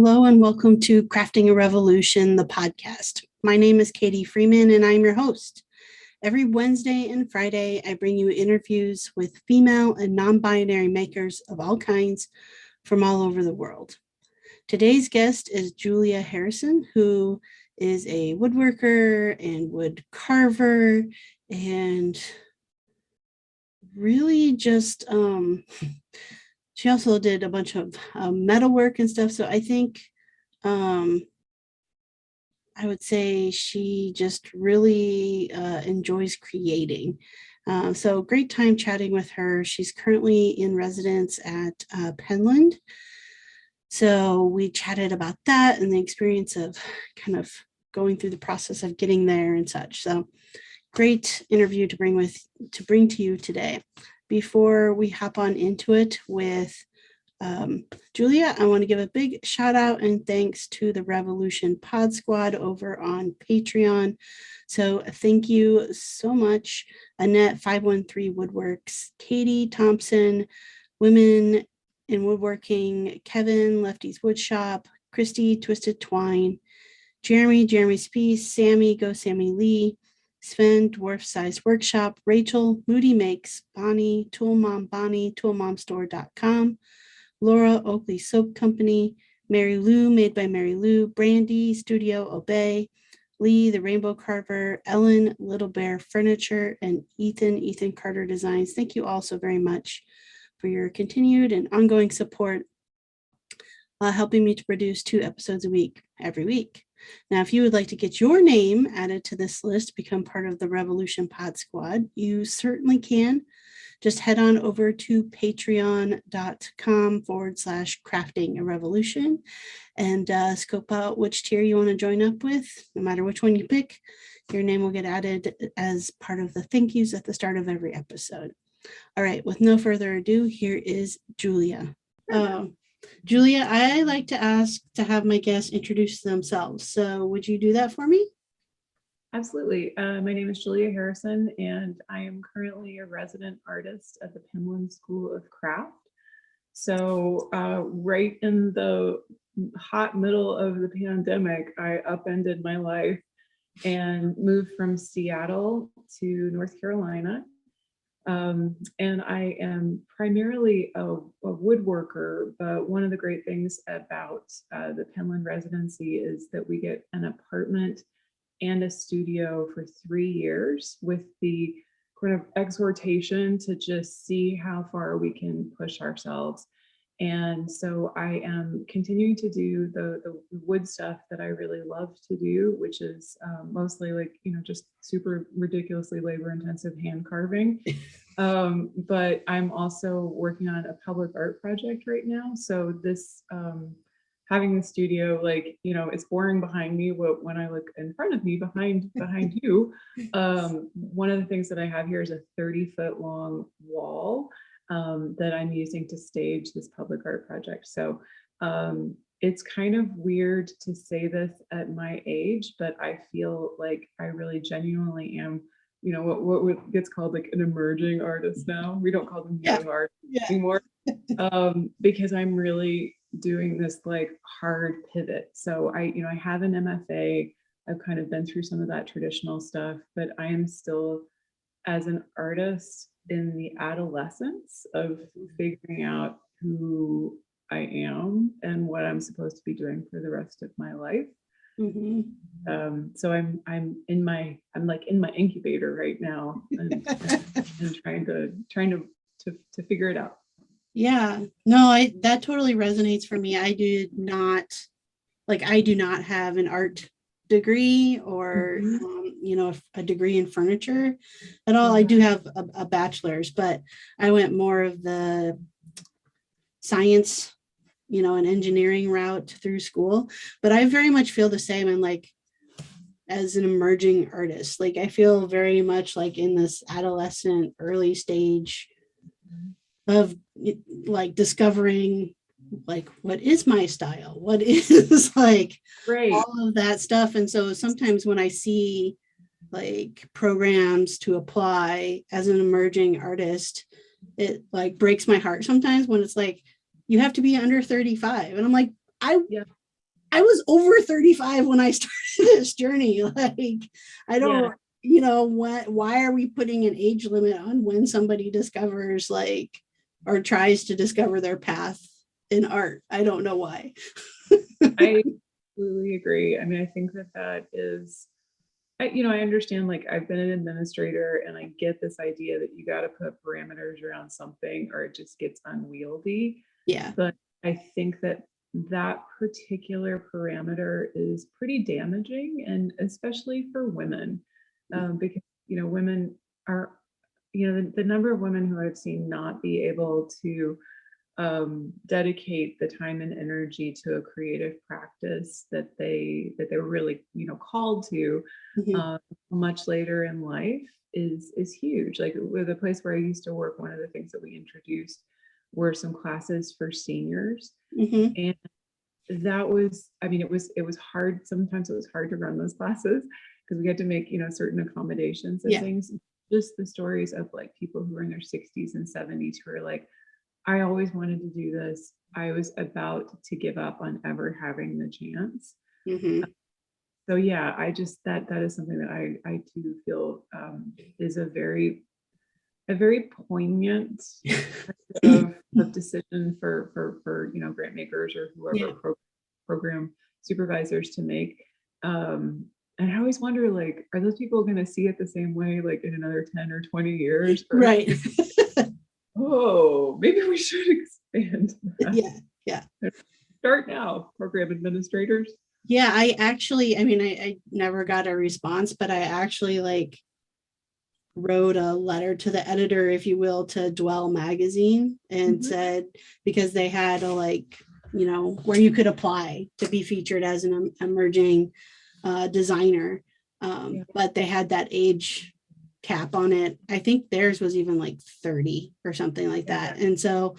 Hello and welcome to Crafting a Revolution, the podcast. My name is Katie Freeman and I'm your host. Every Wednesday and Friday, I bring you interviews with female and non-binary makers of all kinds from all over the world. Today's guest is Julia Harrison, who is a woodworker and wood carver and really just she also did a bunch of metalwork and stuff. So I think I would say she just really enjoys creating. So great time chatting with her. She's currently in residence at Penland. So we chatted about that and the experience of kind of going through the process of getting there and such. So great interview to bring to you today. Before we hop on into it with Julia, I want to give a big shout out and thanks to the Revolution Pod Squad over on Patreon. So thank you so much, Annette 513 Woodworks, Katie Thompson, Women in Woodworking, Kevin Lefty's Woodshop, Christy Twisted Twine, Jeremy Spees, Sammy Go Sammy Lee, Sven Dwarf Sized Workshop, Rachel Moody Makes, Bonnie Toolmom Bonnie, toolmomstore.com, Laura Oakley Soap Company, Mary Lou Made by Mary Lou, Brandy Studio Obey, Lee the Rainbow Carver, Ellen Little Bear Furniture, and Ethan Carter Designs. Thank you all so very much for your continued and ongoing support, helping me to produce 2 episodes a week every week. Now, if you would like to get your name added to this list, become part of the Revolution Pod Squad, you certainly can. Just head on over to patreon.com/crafting a revolution and scope out which tier you want to join up with. No matter which one you pick, your name will get added as part of the thank yous at the start of every episode. All right, with no further ado, here is Julia. Julia, I like to ask to have my guests introduce themselves. So would you do that for me? Absolutely. My name is Julia Harrison, and I am currently a resident artist at the Penland School of Craft. So right in the hot middle of the pandemic, I upended my life and moved from Seattle to North Carolina. And I am primarily a woodworker, but one of the great things about the Penland residency is that we get an apartment and a studio for 3 years with the kind of exhortation to just see how far we can push ourselves. And so I am continuing to do the wood stuff that I really love to do, which is mostly just super ridiculously labor intensive hand carving. But I'm also working on a public art project right now. So this, having the studio, it's boring behind me, but when I look in front of me, behind you, one of the things that I have here is a 30-foot long wall that I'm using to stage this public art project. So it's kind of weird to say this at my age, but I feel like I really genuinely am, what gets called like an emerging artist now. We don't call them young artists anymore, because I'm really doing this like hard pivot. So I have an MFA. I've kind of been through some of that traditional stuff, but I am still, as an artist, in the adolescence of figuring out who I am and what I'm supposed to be doing for the rest of my life. Mm-hmm. So I'm in my incubator right now and trying to figure it out. Yeah, no, that totally resonates for me. I do not have an art degree or a degree in furniture at all. I do have a bachelor's, but I went more of the science and engineering route through school. But I very much feel the same. And like, as an emerging artist, like I feel very much like in this adolescent early stage of like discovering like what is my style, what is like all of that stuff. And so sometimes when I see like programs to apply as an emerging artist, it like breaks my heart sometimes when it's like you have to be under 35 and I'm like I was over 35 when I started this journey. Like, I don't, why are we putting an age limit on when somebody discovers like, or tries to discover their path in art? I don't know why. I completely agree. I mean, I think that is, I understand, like, I've been an administrator and I get this idea that you got to put parameters around something or it just gets unwieldy. Yeah. But I think that particular parameter is pretty damaging, and especially for women, because, women are, the number of women who I've seen not be able to dedicate the time and energy to a creative practice that they were really called to much later in life is huge. Like with the place where I used to work, one of the things that we introduced were some classes for seniors, and that was, I mean, it was hard. Sometimes it was hard to run those classes because we had to make certain accommodations and things. Just the stories of like people who are in their 60s and 70s who are like, I always wanted to do this. I was about to give up on ever having the chance. So yeah, I just that is something that I too feel is a very poignant of decision for grant makers or whoever program supervisors to make. And I always wonder, like, are those people going to see it the same way, like in another 10 or 20 years? Right. Oh, maybe we should expand that. Yeah. Start now, program administrators. Yeah, I never got a response, but I actually like wrote a letter to the editor, if you will, to Dwell magazine and said, because they had a where you could apply to be featured as an emerging designer. But they had that age cap on it. I think theirs was even like 30 or something like that. And so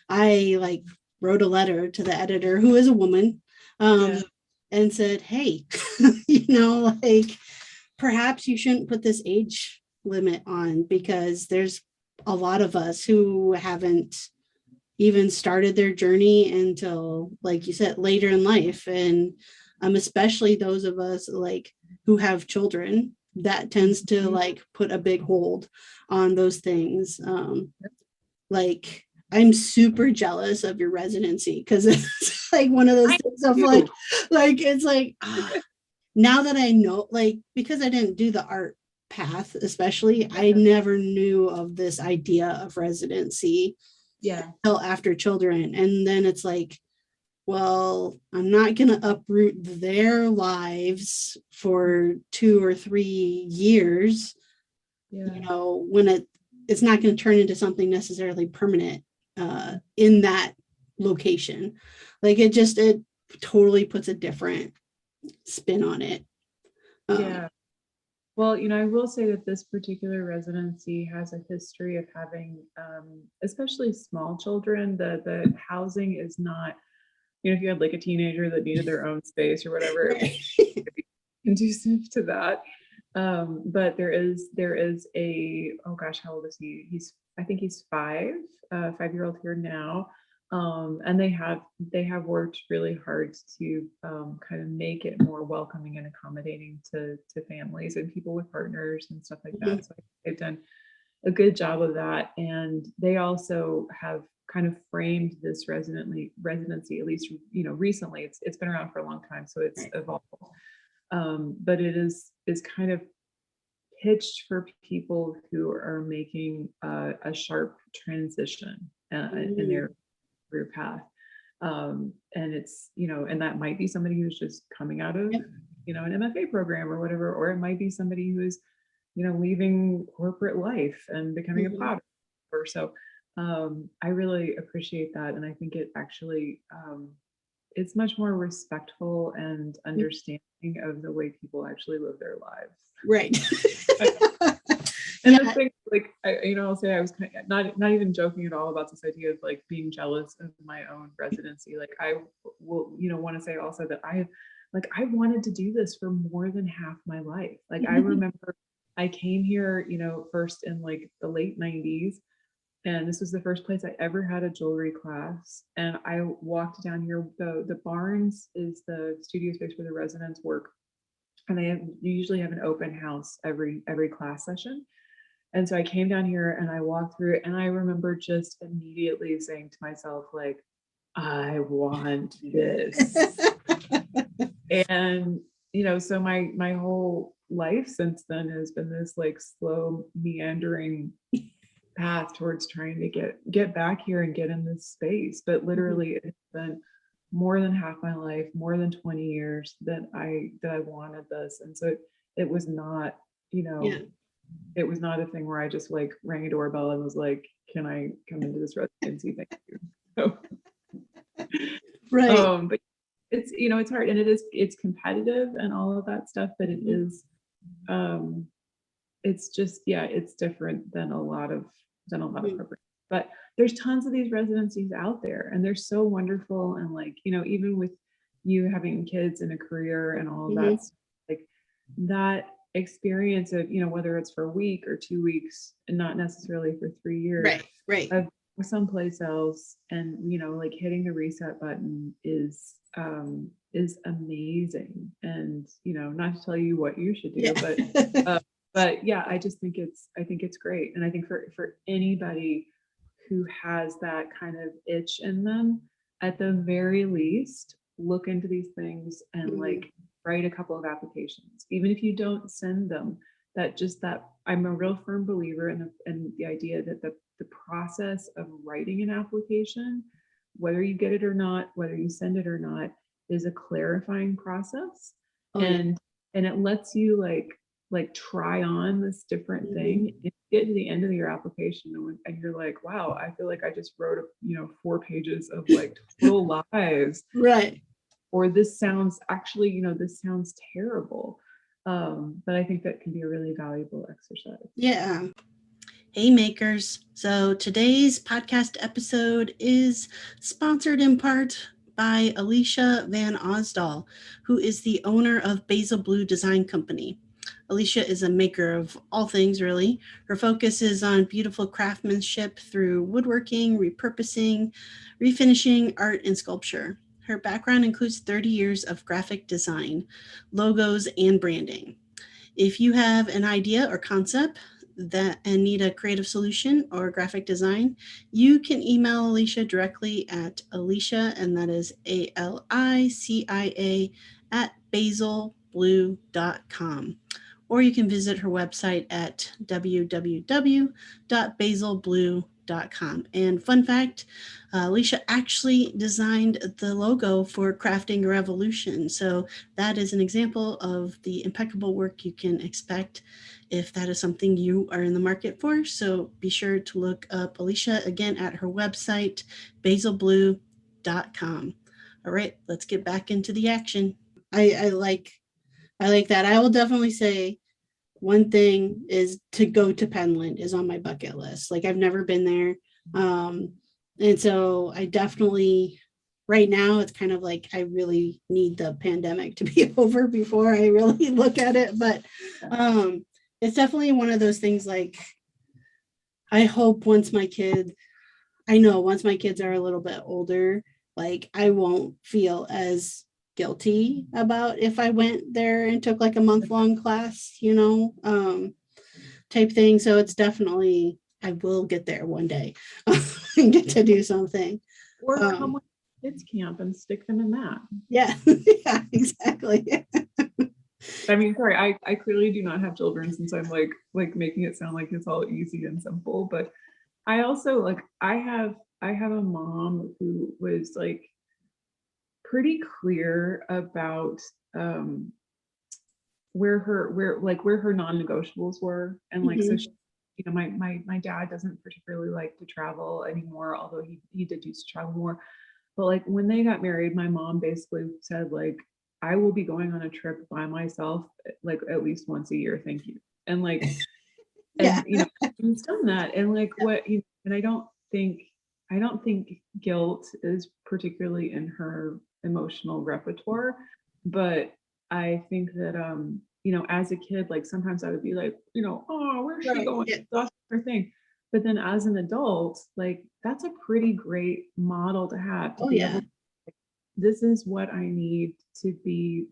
I like wrote a letter to the editor, who is a woman, and said, hey, like perhaps you shouldn't put this age limit on, because there's a lot of us who haven't even started their journey until, like you said, later in life. And especially those of us like who have children, that tends to like put a big hold on those things. Like I'm super jealous of your residency, because it's like one of those things of like it's like now that I know, like, because I didn't do the art path, especially, I never knew of this idea of residency until after children. And then it's like, well, I'm not going to uproot their lives for 2 or 3 years, when it's not going to turn into something necessarily permanent in that location. Like it totally puts a different spin on it. Well, I will say that this particular residency has a history of having, especially small children, the housing is not, if you had like a teenager that needed their own space or whatever, it would be conducive to that. But there is a, oh gosh, how old is he? I think he's 5-year-old here now. And they have worked really hard to kind of make it more welcoming and accommodating to families and people with partners and stuff like that. So they've done a good job of that. And they also have kind of framed this residency, at least recently. It's been around for a long time, so it's evolved. But it is kind of pitched for people who are making a sharp transition in their career path. And it's, and that might be somebody who's just coming out of, an MFA program or whatever, or it might be somebody who is, leaving corporate life and becoming a potter. Or so I really appreciate that. And I think it actually, it's much more respectful and understanding of the way people actually live their lives. Right. And the thing, like, I'll say I was kind of not even joking at all about this idea of like being jealous of my own residency. Like I will, want to say also that I wanted to do this for more than half my life. Like I remember I came here, first in like the late 90s, And this was the first place I ever had a jewelry class. And I walked down here. The Barns is the studio space where the residents work, and you usually have an open house every class session. And so I came down here and I walked through it, and I remember just immediately saying to myself, like, I want this. And so my whole life since then has been this like slow meandering path towards trying to get back here and get in this space. But literally it's been more than half my life, more than 20 years that I wanted this. And so it was not, Yeah. it was not a thing where I just like rang a doorbell and was like, can I come into this residency? Thank you. So, Right. but it's, it's hard, and it's competitive and all of that stuff, but it is, it's just, yeah, it's different than a lot of programs. But there's tons of these residencies out there, and they're so wonderful. And like, even with you having kids and a career and all of that stuff, like that experience of, whether it's for a week or 2 weeks and not necessarily for 3 years, Right. of someplace else, and like hitting the reset button is amazing. And not to tell you what you should do, but yeah, I just think it's great. And I think for anybody who has that kind of itch in them, at the very least, look into these things and like write a couple of applications, even if you don't send them. That I'm a real firm believer in the idea that the process of writing an application, whether you get it or not, whether you send it or not, is a clarifying process. And it lets you like try on this different thing. You get to the end of your application and you're like, wow, I feel like I just wrote 4 pages of like total lies. Right. Or this sounds this sounds terrible. But I think that can be a really valuable exercise. Yeah. Hey makers. So today's podcast episode is sponsored in part by Alicia Van Osdal, who is the owner of Basil Blue Design Company. Alicia is a maker of all things, really. Her focus is on beautiful craftsmanship through woodworking, repurposing, refinishing, art, and sculpture. Her background includes 30 years of graphic design, logos, and branding. If you have an idea or concept and need a creative solution or graphic design, you can email Alicia directly at Alicia, and that is ALICIA at basilblue.com. Or you can visit her website at www.basilblue.com. And fun fact, Alicia actually designed the logo for Crafting Revolution. So that is an example of the impeccable work you can expect if that is something you are in the market for. So be sure to look up Alicia again at her website, basilblue.com. All right, let's get back into the action. I like that. I will definitely say one thing is to go to Penland is on my bucket list. Like I've never been there. And so I definitely, right now it's kind of like I really need the pandemic to be over before I really look at it. But it's definitely one of those things like I hope once my kids are a little bit older, like I won't feel as guilty about if I went there and took like a month-long class, type thing. So it's definitely, I will get there one day and get to do something. Or come with kids camp and stick them in that. Yeah, yeah, exactly. I mean, sorry, I clearly do not have children, since I'm like making it sound like it's all easy and simple. But I also I have a mom who was like pretty clear about where her non-negotiables were. And like, so she, my dad doesn't particularly like to travel anymore, although he did used to travel more. But like when they got married, my mom basically said like, I will be going on a trip by myself like at least once a year, thank you. And like, and he's done that. And like and I don't think guilt is particularly in her emotional repertoire. But I think that as a kid, like sometimes I would be like, oh, where's she going? That's her thing. But then as an adult, like that's a pretty great model to have, to Oh be yeah. able, this is what I need to be,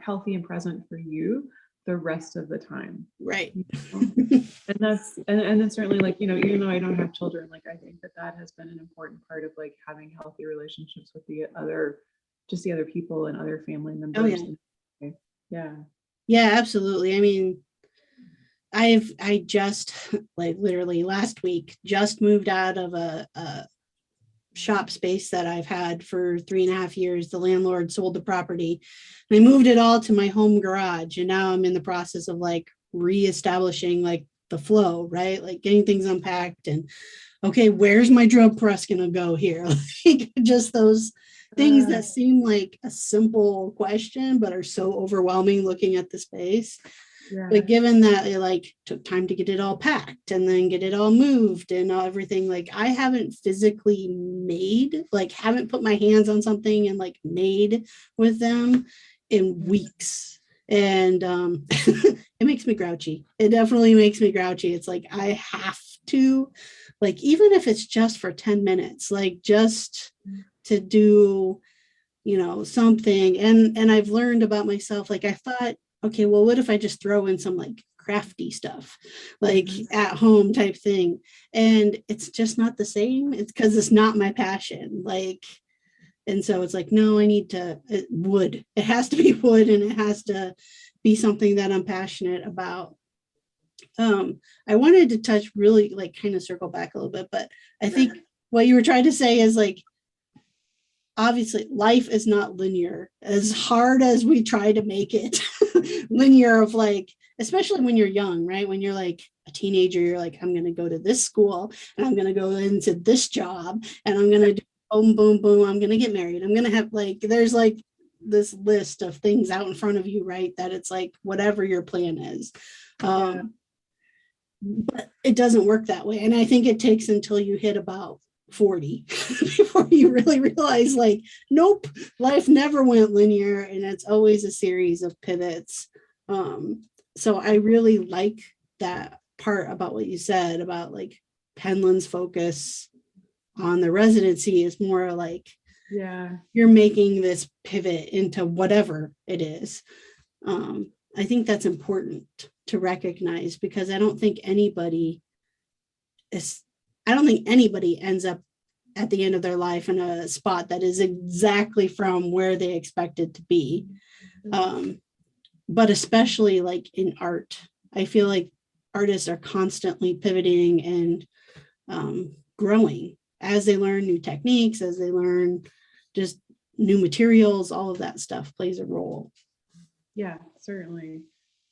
healthy and present for you the rest of the time. Right. you know? And that's, and then certainly, like, even though I don't have children, like I think that that has been an important part of like having healthy relationships with the other, just the other people and other family Oh members. yeah. Yeah. Yeah, absolutely. I mean, I just like literally last week just moved out of a shop space that I've had for 3.5 years. The landlord sold the property. I moved it all to my home garage, and now I'm in the process of like reestablishing like the flow, right? Like getting things unpacked and okay, where's my drill press gonna go here? Like just those things Uh, that seem like a simple question, but are so overwhelming looking at the space. yeah. But given that it like took time to get it all packed and then get it all moved and everything, like I haven't physically made, like haven't put my hands on something and like made with them in weeks. And it makes me grouchy. It definitely makes me grouchy. It's like I have to, like, even if it's just for 10 minutes, like just to do, something. And I've learned about myself, like I thought, okay, well, what if I just throw in some like crafty stuff, like at home type thing? And it's just not the same. It's because it's not my passion. Like, and so it's like, no, I need to wood. It has to be wood, and it has to be something that I'm passionate about. I wanted to touch really like kind of circle back a little bit, but I think what you were trying to say is like obviously life is not linear, as hard as we try to make it linear, of like, especially when you're young, right? When you're like a teenager, you're like, I'm going to go to this school and I'm going to go into this job and I'm going to do boom, boom, boom. I'm going to get married. I'm going to have like, there's like this list of things out in front of you, right? That it's like whatever your plan is. Yeah. But it doesn't work that way. And I think it takes until you hit about 40 before you really realize like, nope, life never went linear and it's always a series of pivots. So I really like that part about what you said about like Penland's focus on the residency is more like Yeah. you're making this pivot into whatever it is. I think that's important to recognize, because I don't think anybody ends up at the end of their life in a spot that is exactly from where they expected to be. Um, but especially like in art, I feel like artists are constantly pivoting and growing as they learn new techniques, as they learn just new materials. All of that stuff plays a role. Yeah, certainly.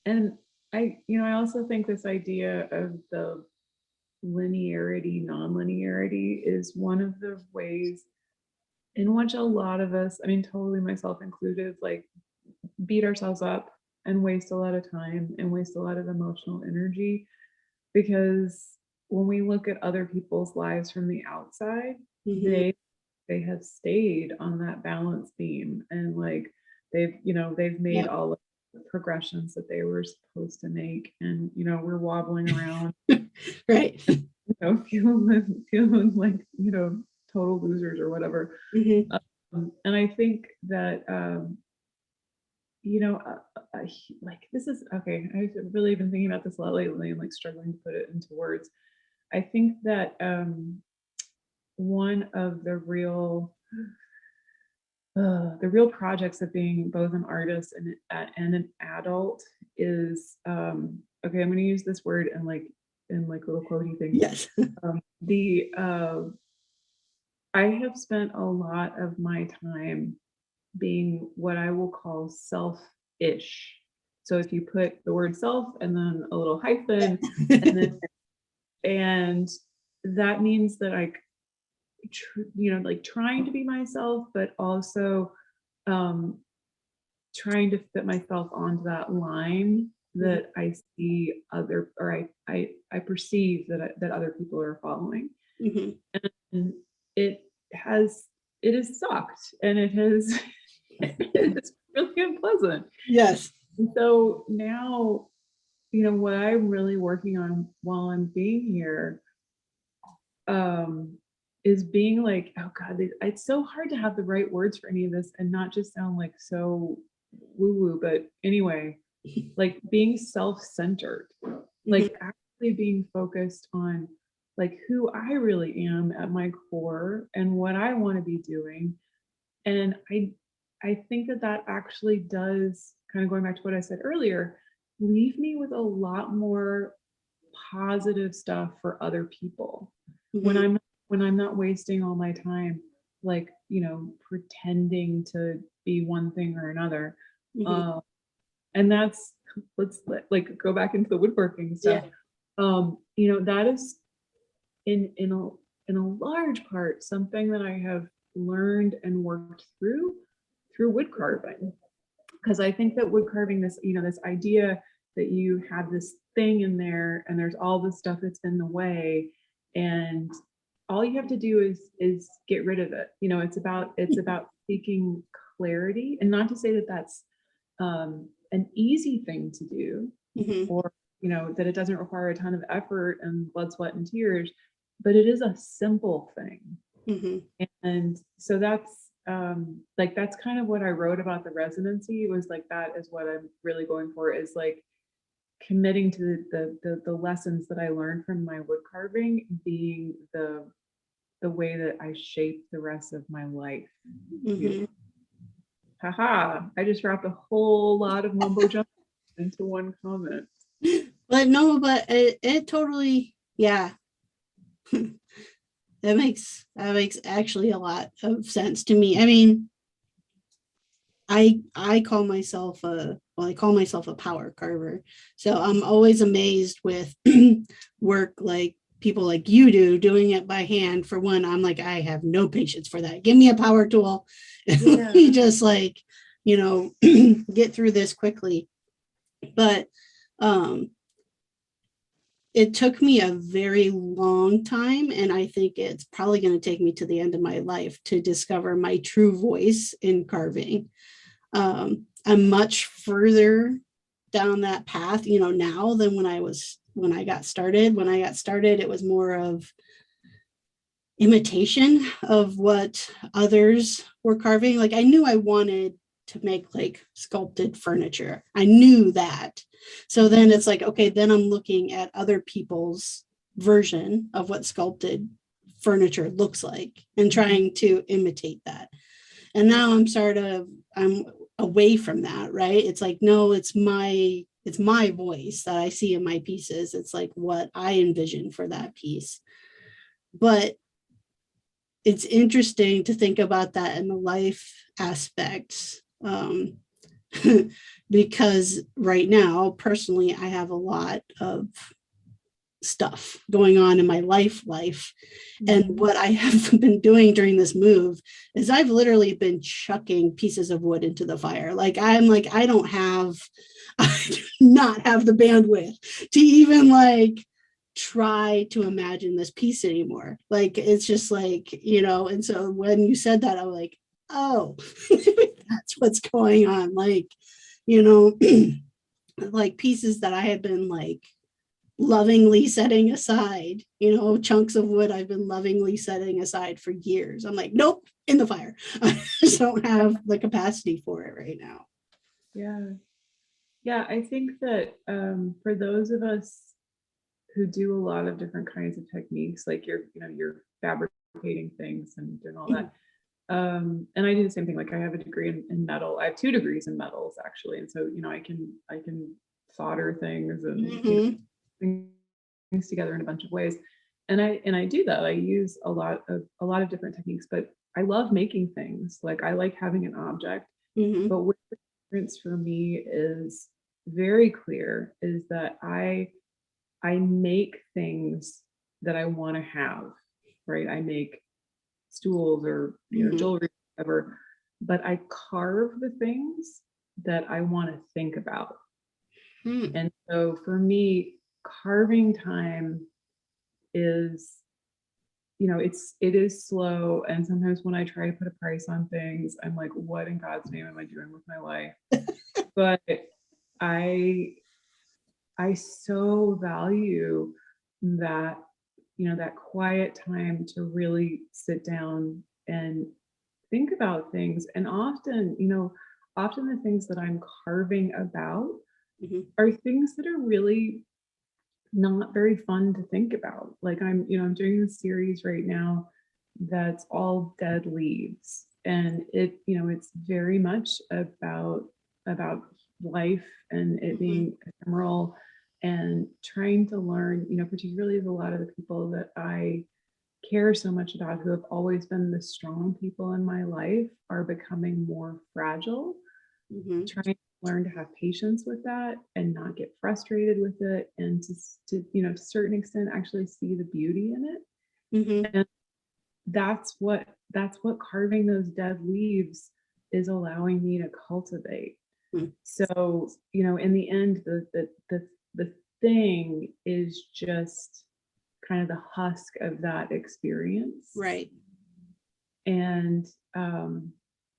And I also think this idea of the linearity, non-linearity is one of the ways in which a lot of us, I mean, totally myself included, like beat ourselves up and waste a lot of time and waste a lot of emotional energy. Because when we look at other people's lives from the outside, Mhm. they have stayed on that balance beam, and like they've made Yeah. all of the progressions that they were supposed to make, and we're wobbling around, Right. feeling like total losers or whatever. Mhm. And I think that you know like this is okay, I've really been thinking about this a lot lately and like struggling to put it into words. I think that one of the real projects of being both an artist and an adult is okay. I'm going to use this word in like little quotey things. Yes. The I have spent a lot of my time being what I will call self-ish. So if you put the word self and then a little hyphen, and then and that means that like trying to be myself, but also um, trying to fit myself onto that line Mhm. that I see other, or I perceive that other people are following. Mhm. And it has it has sucked, and it has it's really unpleasant. Yes. And so now, what I'm really working on while I'm being here is being like, oh God, it's so hard to have the right words for any of this and not just sound like so woo-woo. But anyway, like being self-centered, like actually being focused on like who I really am at my core and what I want to be doing. And I think that that actually does, kind of going back to what I said earlier, leave me with a lot more positive stuff for other people when Mhm. I'm not wasting all my time like, pretending to be one thing or another. Mhm. uh, and that's, like go back into the woodworking Yeah. stuff. That is in a large part something that I have learned and worked through wood carving, because I think that wood carving, this idea that you have this thing in there and there's all this stuff that's in the way, and all you have to do is get rid of it. It's about seeking clarity, and not to say that that's an easy thing to do, Mhm. or that it doesn't require a ton of effort and blood, sweat, and tears, but it is a simple thing. Mhm. And so that's kind of what I wrote about the residency, was like, that is what I'm really going for, is like committing to the lessons that I learned from my wood carving being the way that I shape the rest of my life. Mhm. Haha, I just wrapped a whole lot of mumbo jumbo into one comment. But no, but it totally, yeah. That makes actually a lot of sense to me. I mean, I call myself a power carver. So I'm always amazed with work like people like you do doing it by hand. For one, I'm like, I have no patience for that. Give me a power tool and let Yeah. me just like, get through this quickly. But um it took me a very long time, and I think it's probably going to take me to the end of my life to discover my true voice in carving. I'm much further down that path, now than when I got started. When I got started, it was more of imitation of what others were carving. Like I knew I wanted to make like sculpted furniture. I knew that. So then it's like, okay, then I'm looking at other people's version of what sculpted furniture looks like and trying to imitate that. And now I'm away from that, right? It's like, no, it's my voice that I see in my pieces. It's like what I envision for that piece. But it's interesting to think about that in the life aspects. Because right now, personally, I have a lot of stuff going on in my life. And what I have been doing during this move is I've literally been chucking pieces of wood into the fire. Like, I don't have, I do not have the bandwidth to even like try to imagine this piece anymore. Like, it's just like, and so when you said that, I was like, oh, that's what's going on. Like, you know, like pieces that I had been like lovingly setting aside, chunks of wood I've been lovingly setting aside for years. I'm like, nope, in the fire. I just don't have the capacity for it right now. Yeah. Yeah, I think that for those of us who do a lot of different kinds of techniques, like you're fabricating things and doing all that. And I do the same thing. Like I have a degree in metal. I have 2 degrees in metals actually, and so I can solder things and Mhm. things together in a bunch of ways. And I do that. I use a lot of different techniques, but I love making things. Like I like having an object. Mhm. But what the difference for me is very clear is that I make things that I want to have, right? I make stools or Mhm. jewelry, whatever, but I carve the things that I want to think about. Mhm. And so for me, carving time is, it is slow. And sometimes when I try to put a price on things, I'm like, what in God's name am I doing with my life? But I I so value that that quiet time to really sit down and think about things. And often the things that I'm carving about Mhm. are things that are really not very fun to think about. Like I'm doing this series right now that's all dead leaves. And it's very much about life and it Mhm. being ephemeral and trying to learn, particularly a lot of the people that I care so much about who have always been the strong people in my life are becoming more fragile, Mhm. trying to learn to have patience with that and not get frustrated with it and to a certain extent actually see the beauty in it. Mhm. And that's what carving those dead leaves is allowing me to cultivate. Mhm. So in the end the thing is just kind of the husk of that experience. Right. And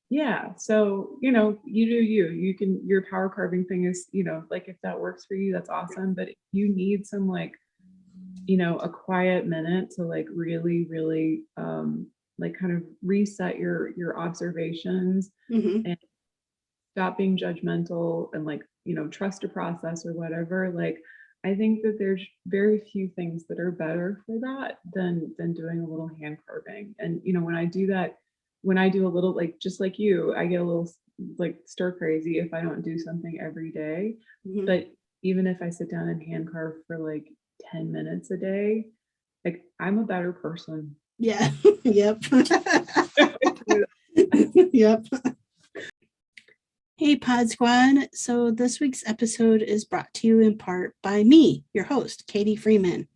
yeah, so you do your power carving thing is, like if that works for you, that's awesome. But if you need some like, a quiet minute to like really, really like kind of reset your observations Mhm. and stop being judgmental and like, trust a process or whatever, like I think that there's very few things that are better for that than doing a little hand carving. And when I do that, when I do a little, like just like you, I get a little like stir crazy if I don't do something every day. Mhm. But even if I sit down and hand carve for like 10 minutes a day, like I'm a better person. Yeah. Yep. If I do that. Yep. Hey, Pod Squad. So, this week's episode is brought to you in part by me, your host, Katie Freeman.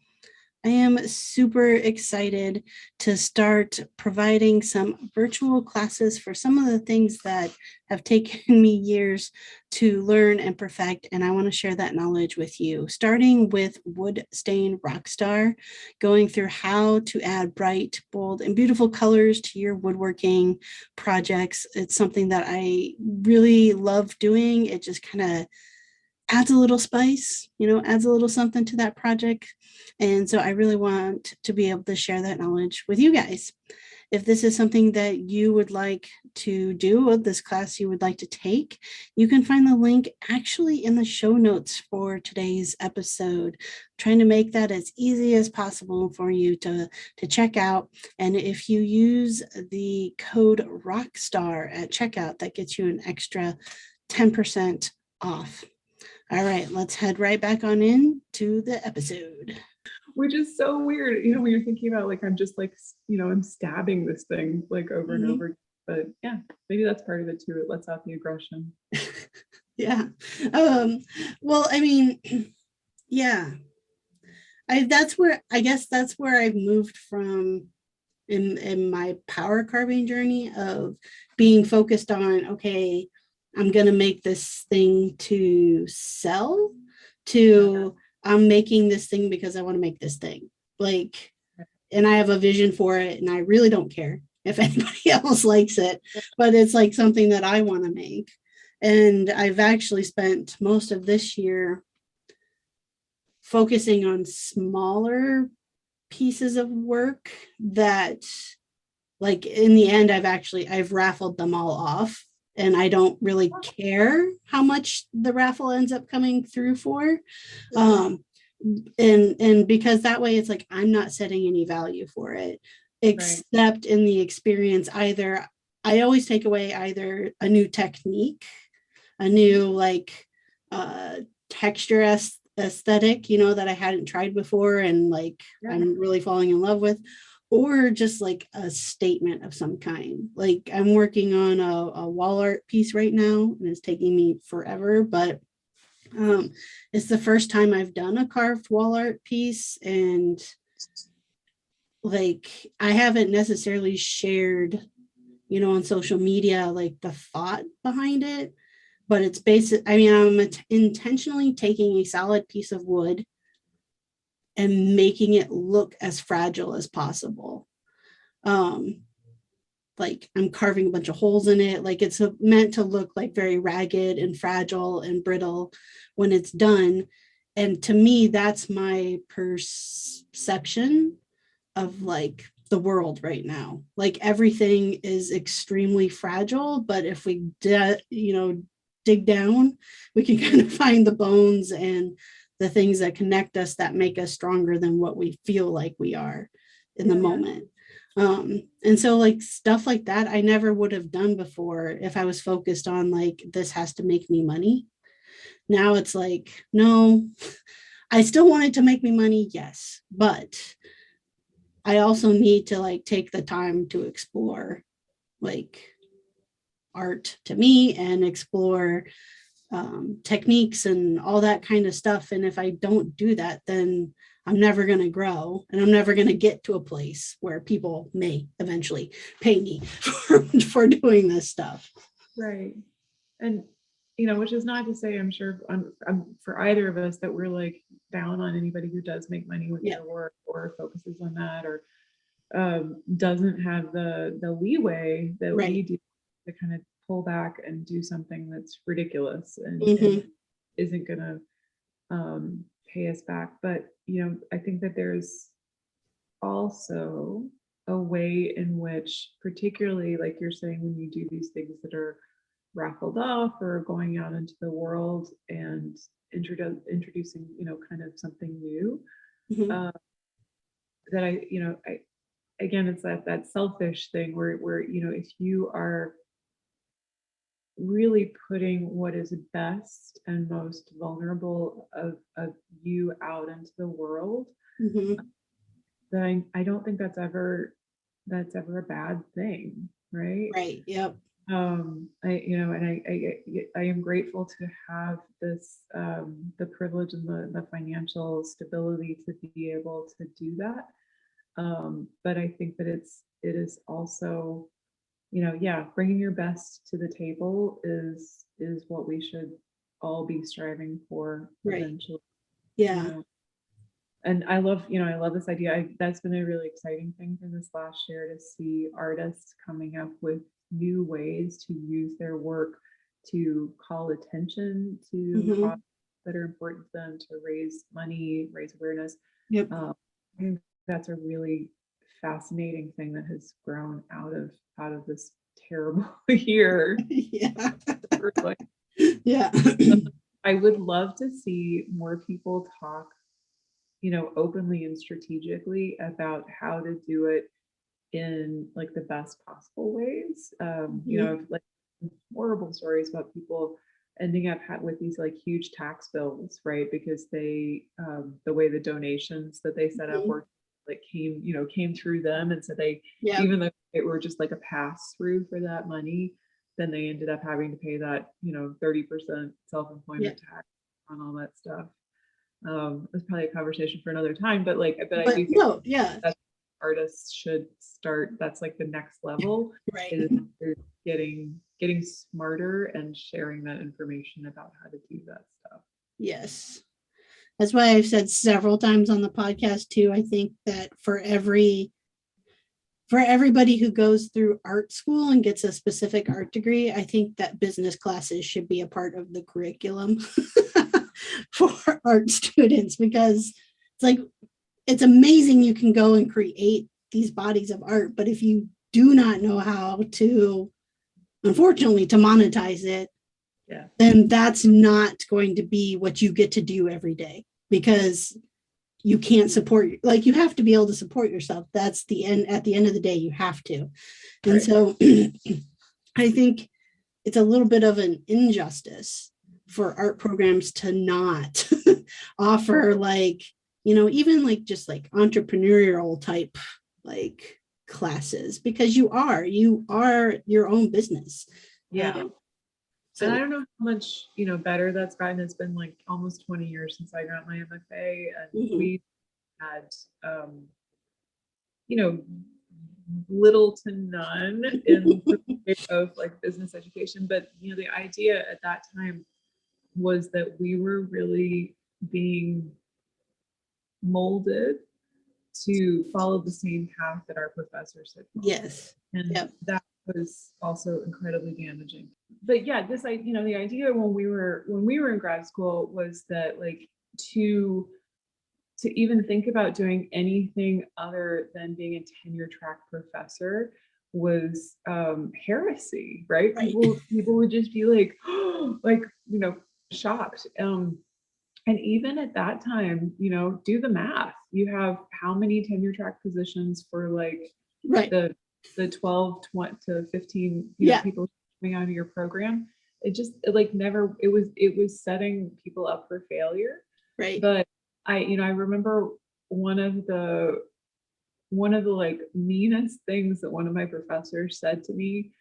I am super excited to start providing some virtual classes for some of the things that have taken me years to learn and perfect. And I want to share that knowledge with you, starting with Wood Stain Rockstar, going through how to add bright, bold, and beautiful colors to your woodworking projects. It's something that I really love doing. It just kind of adds a little spice, adds a little something to that project. And so I really want to be able to share that knowledge with you guys. If this is something that you would like to do, or this class you would like to take, you can find the link actually in the show notes for today's episode. I'm trying to make that as easy as possible for you to check out. And if you use the code ROCKSTAR at checkout, that gets you an extra 10% off. All right, let's head right back on in to the episode. Which is so weird, when you're thinking about like I'm just like I'm stabbing this thing like over and over. But yeah, maybe that's part of it too. It lets out the aggression. Yeah. Well, I mean, yeah. I guess that's where I've moved from in my power carving journey of being focused on, okay, I'm gonna make this thing to sell, to I'm making this thing because I want to make this thing. Like, and I have a vision for it, and I really don't care if anybody else likes it, but it's like something that I want to make. And I've actually spent most of this year focusing on smaller pieces of work that, like, in the end I've raffled them all off, and I don't really care how much the raffle ends up coming through for. um and because that way it's like I'm not setting any value for it Right. except in the experience. Either I always take away either a new technique, a new like uh texture aesthetic, that I hadn't tried before and like Yeah. I'm really falling in love with, or just like a statement of some kind. Like I'm working on a wall art piece right now, and it's taking me forever, but it's the first time I've done a carved wall art piece, and like I haven't necessarily shared, on social media, like the thought behind it, but it's basic. I mean, I'm intentionally taking a solid piece of wood and making it look as fragile as possible. Um, like I'm carving a bunch of holes in it. Like it's meant to look like very ragged and fragile and brittle when it's done. And to me, that's my perception of like the world right now. Like everything is extremely fragile, but if we dig down, we can kind of find the bones and the things that connect us that make us stronger than what we feel like we are in the moment. And so like stuff like that I never would have done before if I was focused on like this has to make me money. Now it's like, no, I still want it to make me money, yes, but I also need to like take the time to explore like art to me and explore techniques and all that kind of stuff. And if I don't do that, then I'm never going to grow and I'm never going to get to a place where people may eventually pay me for doing this stuff. Right. And, which is not to say, I'm sure for either of us that we're like down on anybody who does make money with their work or focuses on that or doesn't have the leeway that we do to kind of pull back and do something that's ridiculous and isn't going to pay us back. But, I think that there's also a way in which, particularly like you're saying, when you do these things that are raffled off or going out into the world and introducing, kind of something new, that I again, it's that selfish thing where if you are really putting what is best and most vulnerable of you out into the world, then I don't think that's ever a bad thing, right? Right. Yep. I am grateful to have this the privilege and the financial stability to be able to do that. But I think that it is also, bringing your best to the table is what we should all be striving for eventually. Yeah. And I love this idea. That's been a really exciting thing for this last year to see artists coming up with new ways to use their work to call attention to causes that are important to them, to raise money, raise awareness. Yep. I think that's a really fascinating thing that has grown out of this terrible year. Yeah. Like, Yeah. I would love to see more people talk, openly and strategically about how to do it in like the best possible ways. Like horrible stories about people ending up with these like huge tax bills, right? Because they, the way the donations that they set up were like came through them. And so they, even though it were just like a pass through for that money, then they ended up having to pay that, 30% self-employment tax on all that stuff. It's probably a conversation for another time, but I do think that artists should start. That's like the next level, right? Is getting smarter and sharing that information about how to do that stuff. Yes, that's why I've said several times on the podcast too. I think that for everybody who goes through art school and gets a specific art degree, I think that business classes should be a part of the curriculum for art students, because it's amazing you can go and create these bodies of art, but if you do not know how to, unfortunately, to monetize it, then that's not going to be what you get to do every day, because you can't support, like, you have to be able to support yourself. That's the end. At the end of the day, you have to. And so I think it's a little bit of an injustice for art programs to not offer even just like entrepreneurial type like classes, because you are your own business. So, and I don't know how much better that's gotten. It's been like almost 20 years since I got my MFA, and we had little to none in the way of like business education. But the idea at that time was that we were really being molded to follow the same path that our professors had followed. And that was also incredibly damaging. But yeah, this the idea when we were in grad school was that like to to even think about doing anything other than being a tenure track professor was heresy, right? Right. People would just be like, like, shocked. And even at that time, do the math. You have how many tenure track positions for like Right. the 12 to 15, Yeah. people coming out of your program. It like never, it was setting people up for failure. Right. But I remember one of the like meanest things that one of my professors said to me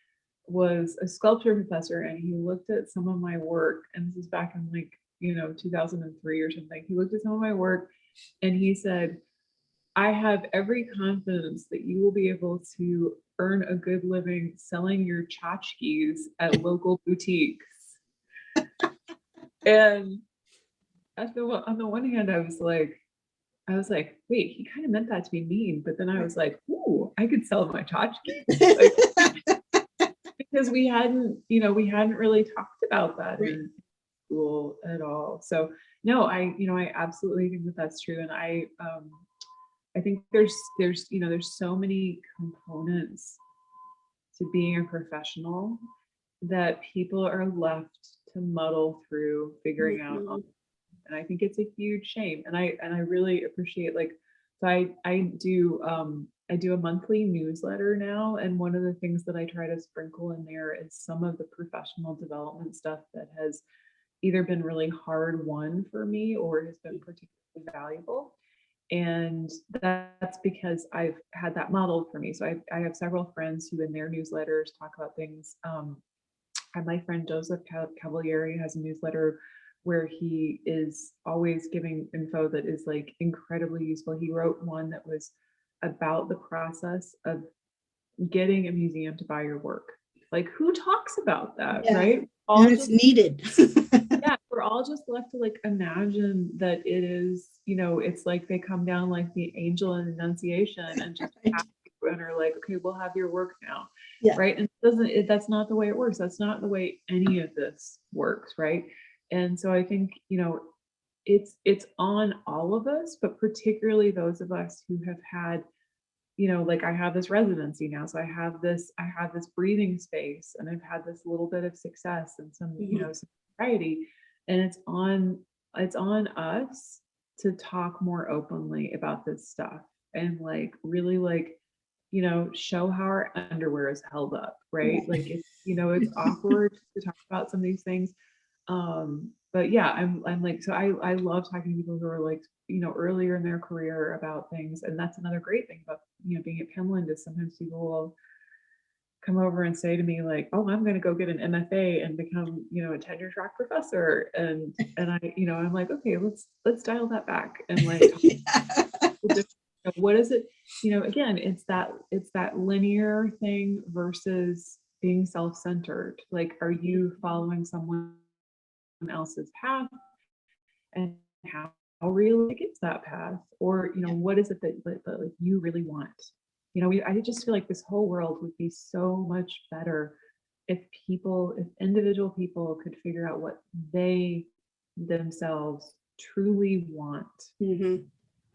was a sculpture professor, and he looked at some of my work, and this is back in like 2003 or something. He looked at some of my work and he said, I have every confidence that you will be able to earn a good living selling your tchotchkes at local boutiques. And on the one hand, I was like, wait, he kind of meant that to be mean, but then I was like, ooh, I could sell my tchotchkes. Like, because we hadn't really talked about that in school at all. So no, I absolutely think that that's true. And I think there's so many components to being a professional that people are left to muddle through figuring out. And I think it's a huge shame. And I really appreciate, like, so I do a monthly newsletter now, and one of the things that I try to sprinkle in there is some of the professional development stuff that has either been really hard won for me or has been particularly valuable. And that's because I've had that modeled for me. So I have several friends who in their newsletters talk about things. My friend Joseph Cavalieri has a newsletter where he is always giving info that is like incredibly useful. He wrote one that was about the process of getting a museum to buy your work. Like, who talks about that, right? And it's needed. Yeah, we're all just left to like imagine that it is, it's like they come down like the angel in Annunciation and just and are like, okay, we'll have your work now. Yeah. Right. And that's not the way it works. That's not the way any of this works. Right. And so I think, it's on all of us, but particularly those of us who have had, like I have this residency now. So I have this breathing space, and I've had this little bit of success and some, some variety. And it's on us to talk more openly about this stuff and like really like, show how our underwear is held up, right? Like it's awkward to talk about some of these things. But yeah, I'm like, so I love talking to people who are like, earlier in their career about things. And that's another great thing about, being at Penland is sometimes people will come over and say to me like, oh, I'm going to go get an MFA and become, a tenure track professor. And I, I'm like, okay, let's dial that back and like, what is it? Again, it's that linear thing versus being self-centered. Like, are you following someone else's path, and how realistic is that path? Or what is it that like you really want? I just feel like this whole world would be so much better if individual people could figure out what they themselves truly want,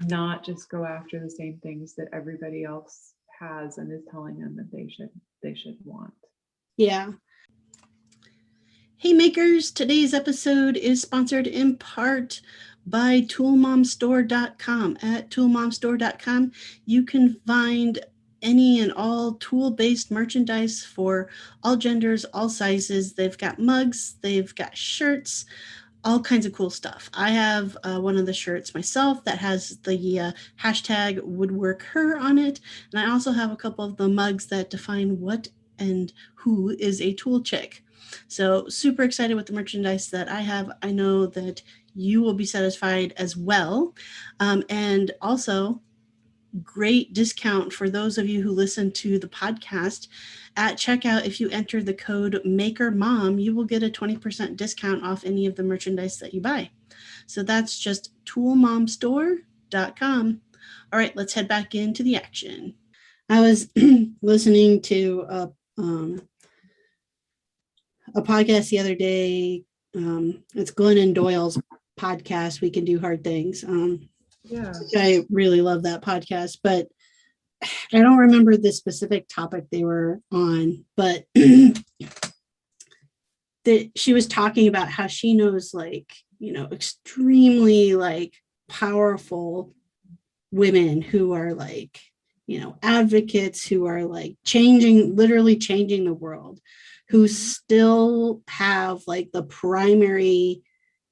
not just go after the same things that everybody else has and is telling them that they should want. Yeah. Hey makers, today's episode is sponsored in part by toolmomstore.com. At toolmomstore.com, you can find any and all tool-based merchandise for all genders, all sizes. They've got mugs, they've got shirts, all kinds of cool stuff. I have one of the shirts myself that has the hashtag woodworker on it. And I also have a couple of the mugs that define what and who is a tool chick. So super excited with the merchandise that I have. I know that you will be satisfied as well. And also great discount for those of you who listen to the podcast. At checkout, if you enter the code MAKERMOM, you will get a 20% discount off any of the merchandise that you buy. So that's just toolmomstore.com. All right, let's head back into the action. I was listening to a podcast the other day. It's Glennon Doyle's podcast, We Can Do Hard Things. Yeah. I really love that podcast, but I don't remember the specific topic they were on, but she was talking about how she knows like, extremely like powerful women who are like, advocates who are like literally changing the world, who still have like the primary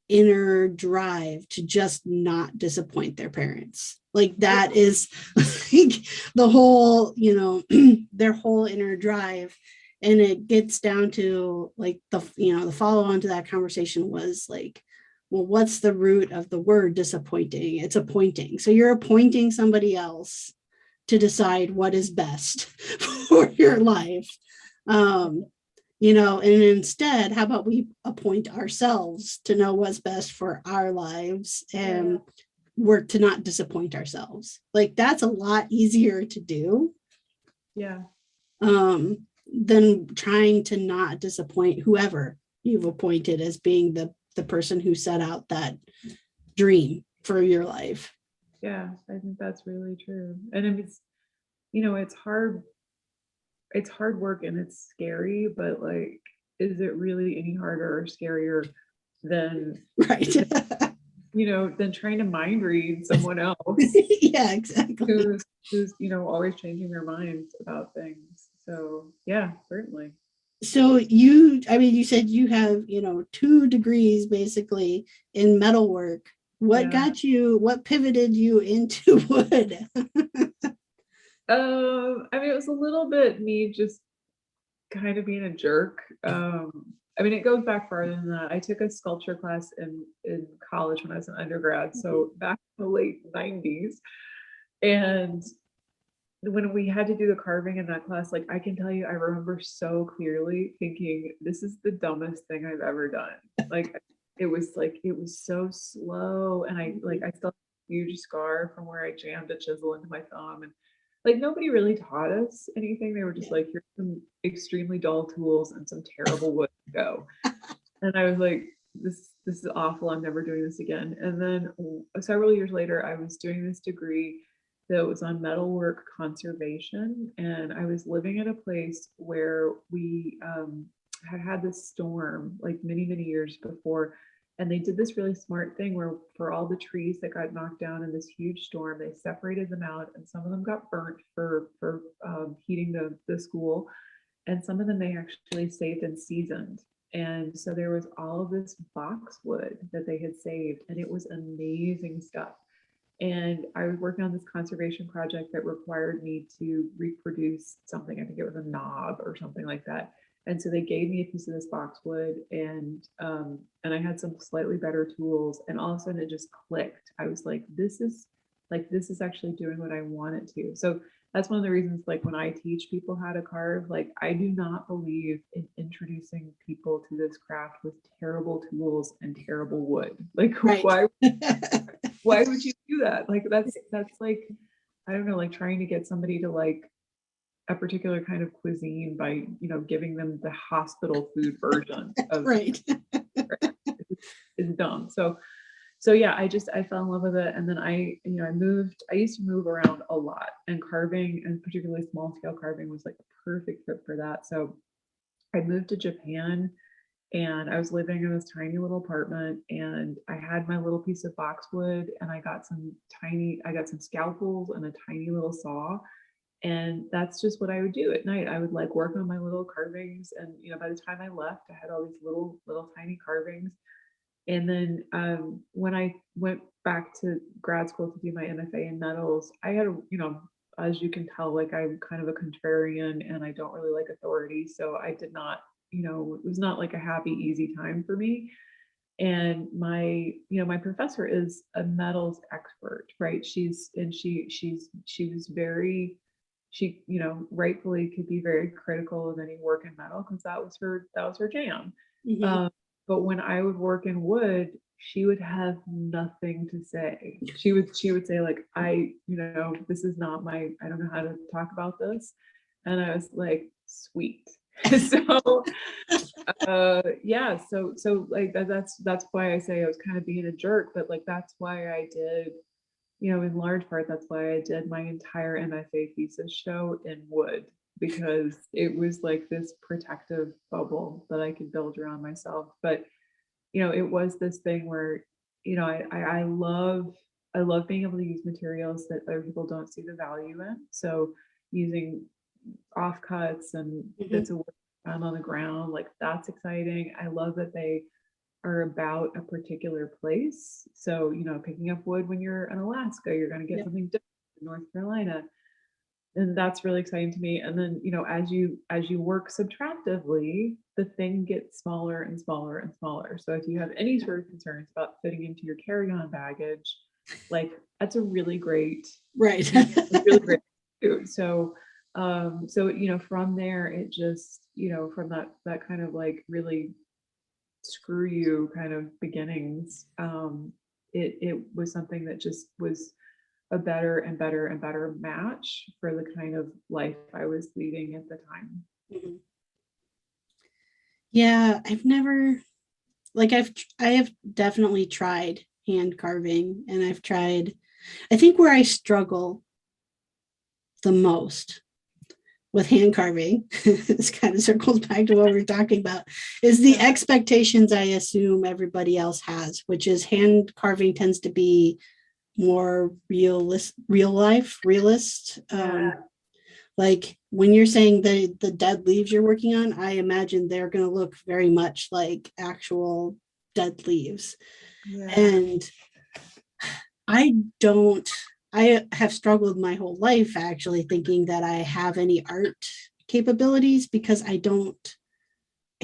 inner drive to just not disappoint their parents. Like that is like the whole, their whole inner drive. And it gets down to like the follow on to that conversation was like, well, what's the root of the word disappointing? It's appointing. So you're appointing somebody else to decide what is best for your life. Um, and instead, how about we appoint ourselves to know what's best for our lives and work to not disappoint ourselves? Like that's a lot easier to do. Yeah. Than trying to not disappoint whoever you've appointed as being the person who set out that dream for your life. Yeah, I think that's really true. And it's, it's hard work and it's scary, but like, is it really any harder or scarier than, Right. than trying to mind read someone else Yeah, exactly. who's, always changing their minds about things. So yeah, certainly. So you said you have, 2 degrees basically in metalwork. Yeah. What pivoted you into wood? It was a little bit me just kind of being a jerk. It goes back farther than that. I took a sculpture class in college when I was an undergrad, so back in the late 90s. And when we had to do the carving in that class, like I can tell you, I remember so clearly thinking, this is the dumbest thing I've ever done. Like it was so slow, and I still have a huge scar from where I jammed a chisel into my thumb, and like nobody really taught us anything. They were just like, here's some extremely dull tools and some terrible wood to go. And I was like, this is awful. I'm never doing this again. And then several years later, I was doing this degree that was on metalwork conservation, and I was living at a place where we had had this storm like many years before, and they did this really smart thing where for all the trees that got knocked down in this huge storm, they separated them out, and some of them got burnt for heating the school, and some of them they actually saved and seasoned. And so there was all of this boxwood that they had saved, and it was amazing stuff. And I was working on this conservation project that required me to reproduce something. I think it was a knob or something like that. And so they gave me a piece of this boxwood, and I had some slightly better tools. And all of a sudden, it just clicked. I was this is actually doing what I want it to. So that's one of the reasons, like when I teach people how to carve, like I do not believe in introducing people to this craft with terrible tools and terrible wood. Like Right. why would you do that? Like that's like, I don't know, like trying to get somebody to like a particular kind of cuisine by, giving them the hospital food version of Right. is dumb. So yeah, I fell in love with it. And then I used to move around a lot, and carving, and particularly small scale carving, was like a perfect fit for that. So I moved to Japan, and I was living in this tiny little apartment, and I had my little piece of boxwood, and I got some scalpels and a tiny little saw. And that's just what I would do at night. I would like work on my little carvings. And, by the time I left, I had all these little tiny carvings. And then when I went back to grad school to do my MFA in metals, I had as you can tell, like I'm kind of a contrarian and I don't really like authority. So I did not, it was not like a happy, easy time for me. And my professor is a metals expert, right? She was very, rightfully could be very critical of any work in metal because that was her jam. Mhm. But when I would work in wood, she would have nothing to say. She would say like, this is not I don't know how to talk about this. And I was like, sweet. So yeah, so like that's why I say I was kind of being a jerk, but like that's why I did, in large part, that's why I did my entire MFA thesis show in wood, because it was like this protective bubble that I could build around myself. But, it was this thing where, I love being able to use materials that other people don't see the value in. So using offcuts and Mhm. bits of wood found on the ground, like that's exciting. I love that they are about a particular place. So, picking up wood when you're in Alaska, you're going to get Yep. something different in North Carolina. And that's really exciting to me. And then, as you work subtractively, the thing gets smaller and smaller and smaller. So if you have any sort of concerns about fitting into your carry-on baggage, like that's a really great, Right. a really great food. So from there it just, from that kind of like really screw you kind of beginnings, it was something that just was a better and better and better match for the kind of life I was leading at the time. Mhm. Yeah, I've never like I have definitely tried hand carving, and I think where I struggle the most with hand carving, this kind of circles back to what we are talking about, is the Yeah. expectations I assume everybody else has, which is hand carving tends to be more realist. Yeah. Like when you're saying the dead leaves you're working on, I imagine they're going to look very much like actual dead leaves. Yeah. And I don't, I have struggled my whole life actually thinking that I have any art capabilities because I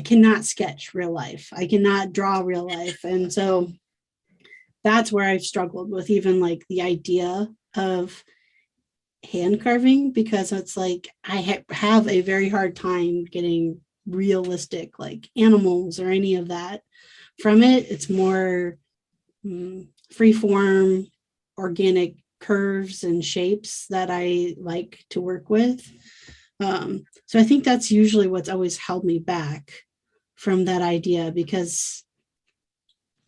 cannot sketch real life. I cannot draw real life. And so that's where I've struggled with even like the idea of hand carving, because it's like have a very hard time getting realistic like animals or any of that from it. It's more free form, organic curves and shapes that I like to work with. So I think that's usually what's always held me back from that idea, because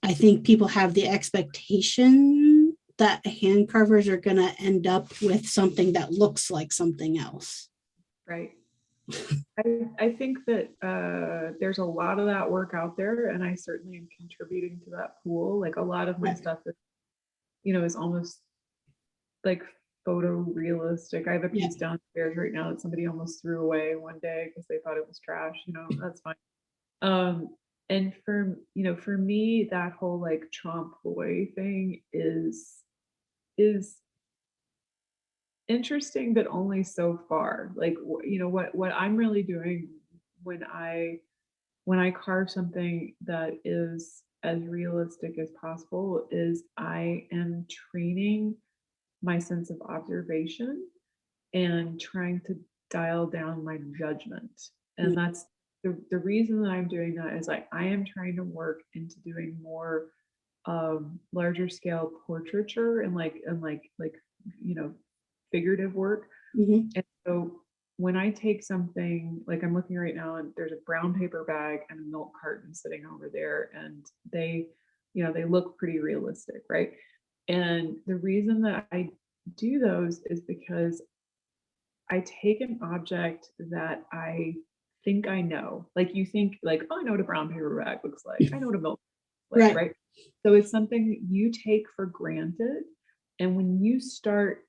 I think people have the expectation that hand carvers are going to end up with something that looks like something else. Right. I think that there's a lot of that work out there, and I certainly am contributing to that pool. Like a lot of my Yeah. stuff is, is almost like photorealistic. I have a Yeah. piece downstairs right now that somebody almost threw away one day because they thought it was trash. That's fine. Um, and for me, that whole like trompe thing is interesting, but only so far. Like what I'm really doing when I carve something that is as realistic as possible is I am training my sense of observation and trying to dial down my judgment. And that's the reason that I'm doing that is like I am trying to work into doing more larger scale portraiture and you know figurative work. Mm-hmm. And so when I take something like I'm looking right now and there's a brown paper bag and a milk carton sitting over there and they look pretty realistic, right? And the reason that I do those is because I take an object that I think I know. Like you think like, oh, I know what a brown paper bag looks like. I know what a milk looks like, Right. right? So it's something that you take for granted. And when you start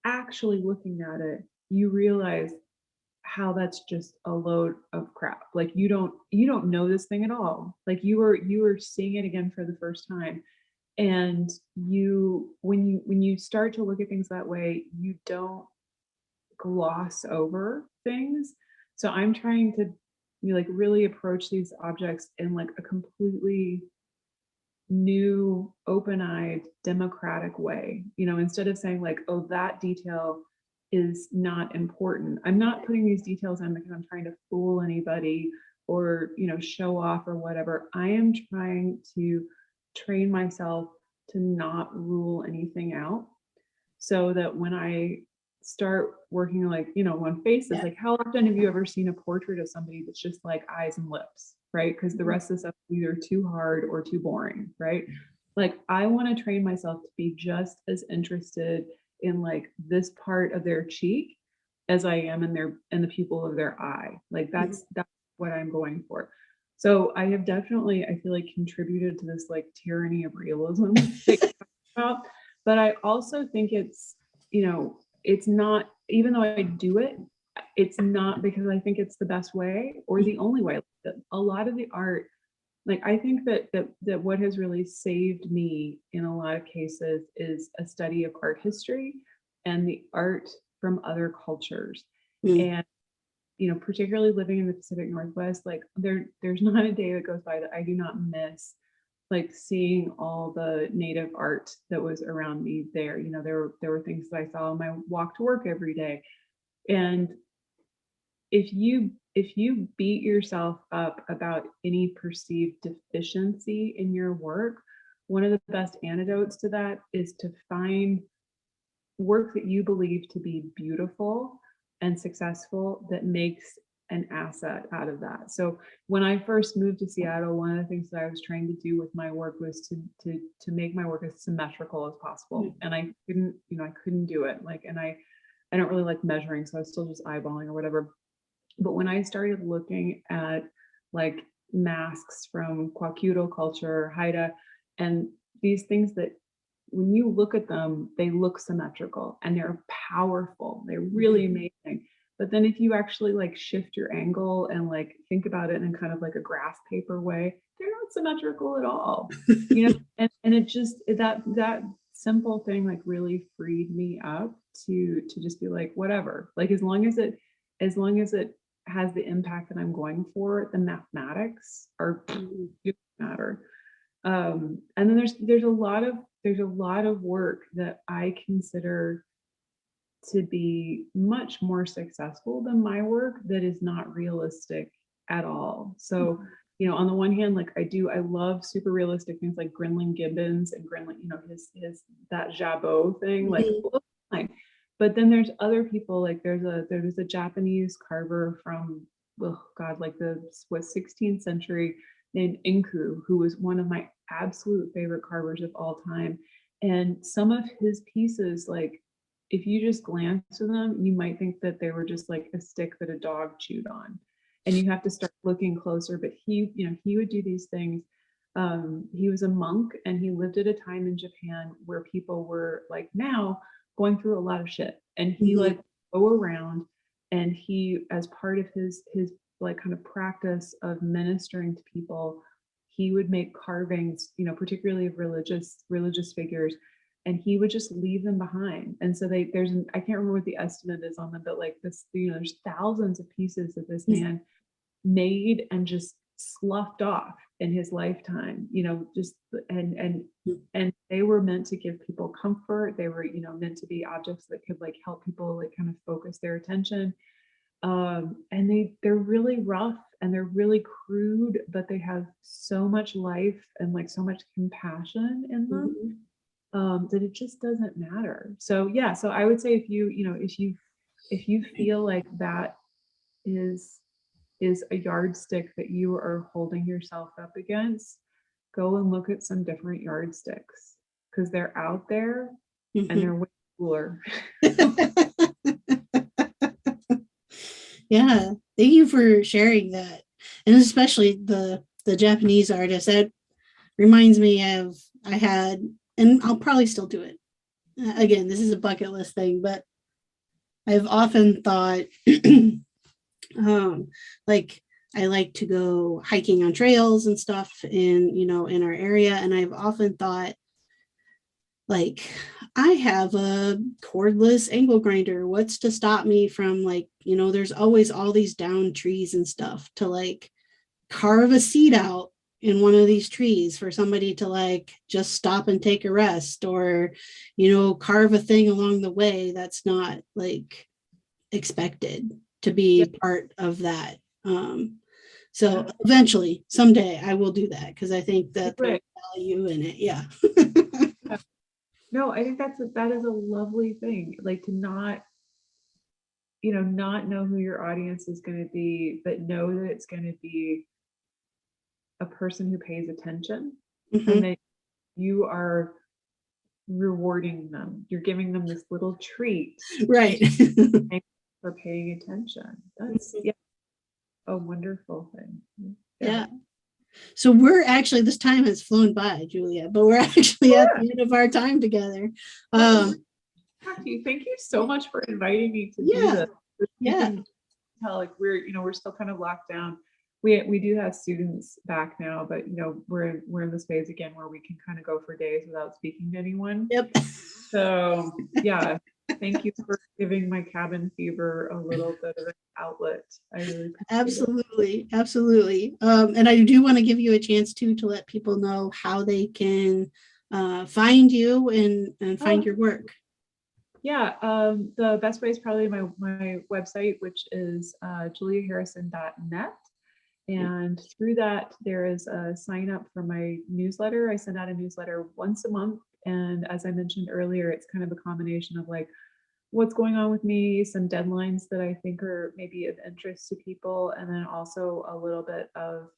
actually looking at it, you realize how that's just a load of crap. Like you don't know this thing at all. Like you were seeing it again for the first time. And when you start to look at things that way, you don't gloss over things. So I'm trying to like really approach these objects in like a completely new, open-eyed, democratic way. Instead of saying like, oh, that detail is not important. I'm not putting these details in because I'm trying to fool anybody or, show off or whatever. I am trying to train myself to not rule anything out so that when I start working like, on faces, Yeah. like how often have you ever seen a portrait of somebody that's just like eyes and lips, right? Because the Mhm. rest of the stuff is either too hard or too boring, right? Like, I want to train myself to be just as interested in like this part of their cheek as I am in the pupil of their eye. Like Mhm. that's what I'm going for. So I have definitely, I feel like, contributed to this like tyranny of realism that you talk about. But I also think it's, it's not, even though I do it, it's not because I think it's the best way or the only way. A lot of the art, like, I think that what has really saved me in a lot of cases is a study of art history and the art from other cultures. Mm. And particularly living in the Pacific Northwest, like there's not a day that goes by that I do not miss like seeing all the native art that was around me there. There were things that I saw on my walk to work every day. And if you beat yourself up about any perceived deficiency in your work, one of the best antidotes to that is to find work that you believe to be beautiful and successful that makes an asset out of that. So when I first moved to Seattle, one of the things that I was trying to do with my work was to make my work as symmetrical as possible. And I couldn't do it. Like, and I don't really like measuring, so I was still just eyeballing or whatever. But when I started looking at like masks from Kwakiutl culture, Haida, and these things that when you look at them, they look symmetrical and they're powerful. They're really Mhm. amazing. But then if you actually like shift your angle and like think about it in kind of like a graph paper way, they're not symmetrical at all. And it just that simple thing like really freed me up to just be like, whatever. Like as long as it has the impact that I'm going for, the mathematics are Mhm. do matter. And then there's a lot of work that I consider to be much more successful than my work that is not realistic at all. So, on the one hand, like I love super realistic things like Grinling Gibbons and Grinling, his that jabot thing, like Mhm. fine. But then there's other people, like there's a Japanese carver from, oh God, like the what 16th century named Inku, who was one of my absolute favorite carvers of all time. And some of his pieces, like if you just glance at them, you might think that they were just like a stick that a dog chewed on. And you have to start looking closer. But he would do these things. He was a monk and he lived at a time in Japan where people were like now going through a lot of shit. And he Mhm. like go around and he, as part of his like kind of practice of ministering to people, he would make carvings, particularly of religious figures, and he would just leave them behind. And so I can't remember what the estimate is on them, but like this, there's thousands of pieces that this man made and just sloughed off in his lifetime, just and they were meant to give people comfort. They were, meant to be objects that could like help people like kind of focus their attention. And they're really rough and they're really crude, but they have so much life and like so much compassion in them, Mhm. that it just doesn't matter. So yeah, so I would say if you feel like that is is a yardstick that you are holding yourself up against, go and look at some different yardsticks because they're out there and Mhm. they're way cooler. Yeah, thank you for sharing that, and especially the Japanese artist. That reminds me of I had, and I'll probably still do it. Again, this is a bucket list thing, but I've often thought, um, like I like to go hiking on trails and stuff in our area, and I've often thought like I have a cordless angle grinder. What's to stop me from like, there's always all these down trees and stuff to like carve a seat out in one of these trees for somebody to like just stop and take a rest or, carve a thing along the way that's not like expected to Yeah, be part of that. So yeah. eventually, someday I will do that because I think Do that there's it. value in it. Yeah. Yeah. No, I think that is a lovely thing. Like to not know who your audience is going to be, but know that it's going to be a person who pays attention and Mhm. that you are rewarding them. You're giving them this little treat Right. for paying attention. That's a wonderful thing. Yeah. So we're actually, this time has flown by, Julia, but we're actually at the end of our time together. Thank you so much for inviting me to do this. You can tell, like, we're still kind of locked down. We do have students back now, but we're in this phase again where we can kind of go for days without speaking to anyone. Yep. So yeah, thank you for giving my cabin fever a little bit of an outlet. I really appreciate it. Absolutely. And I do want to give you a chance to let people know how they can find you and find your work. Yeah, the best way is probably my website, which is juliaharrison.net. And through that, there is a sign up for my newsletter. I send out a newsletter once a month. And as I mentioned earlier, it's kind of a combination of like what's going on with me, some deadlines that I think are maybe of interest to people, and then also a little bit of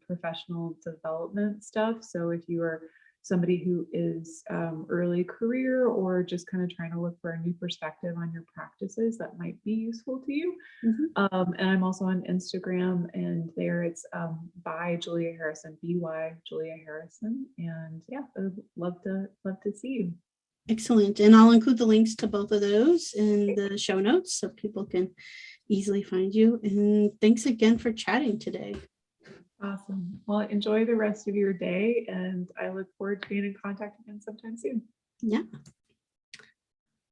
professional development stuff. So if you are somebody who is early career or just kind of trying to look for a new perspective on your practices, that might be useful to you. And I'm also on Instagram, and there it's by Julia Harrison, by Julia Harrison. And yeah, I'd love to see you. Excellent. And I'll include the links to both of those in the show notes so people can easily find you. And thanks again for chatting today. Awesome. Well, enjoy the rest of your day, and I look forward to being in contact again sometime soon. Yeah.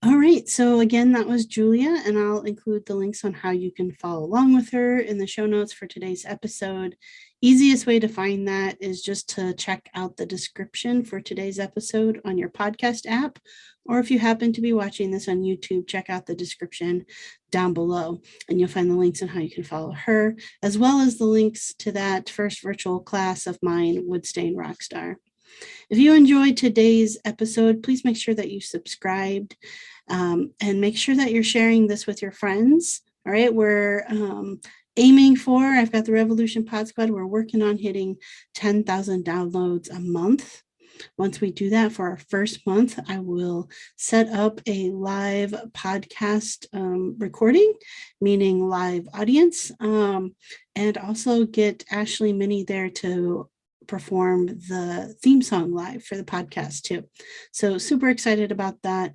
All right. So again, that was Julia, and I'll include the links on how you can follow along with her in the show notes for today's episode. Easiest way to find that is just to check out the description for today's episode on your podcast app, or if you happen to be watching this on YouTube, check out the description down below, and you'll find the links on how you can follow her, as well as the links to that first virtual class of mine, Woodstain Rockstar. If you enjoyed today's episode, please make sure that you subscribed and make sure that you're sharing this with your friends. All right, we're aiming for, I've got the Revolution Pod Squad, we're working on hitting 10,000 downloads a month. Once we do that for our first month, I will set up a live podcast recording, meaning live audience, and also get Ashley Minnie there to perform the theme song live for the podcast too. So super excited about that.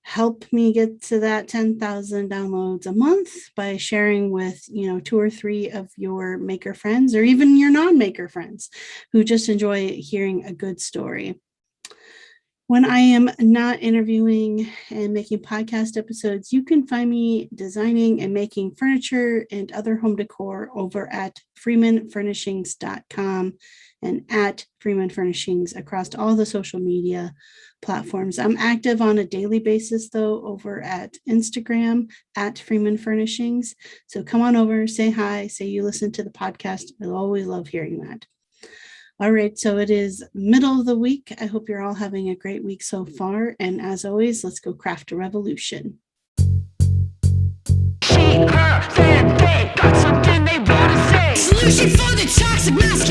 Help me get to that 10,000 downloads a month by sharing with, 2 or 3 of your maker friends, or even your non-maker friends who just enjoy hearing a good story. When I am not interviewing and making podcast episodes, you can find me designing and making furniture and other home decor over at freemanfurnishings.com and at Freeman Furnishings across all the social media platforms. I'm active on a daily basis, though, over at Instagram at Freeman Furnishings. So come on over, say hi, say you listen to the podcast. I always love hearing that. All right, so it is middle of the week. I hope you're all having a great week so far. And as always, let's go craft a revolution. She, her, them, they got something they want to say. Solution for the toxic masculinity.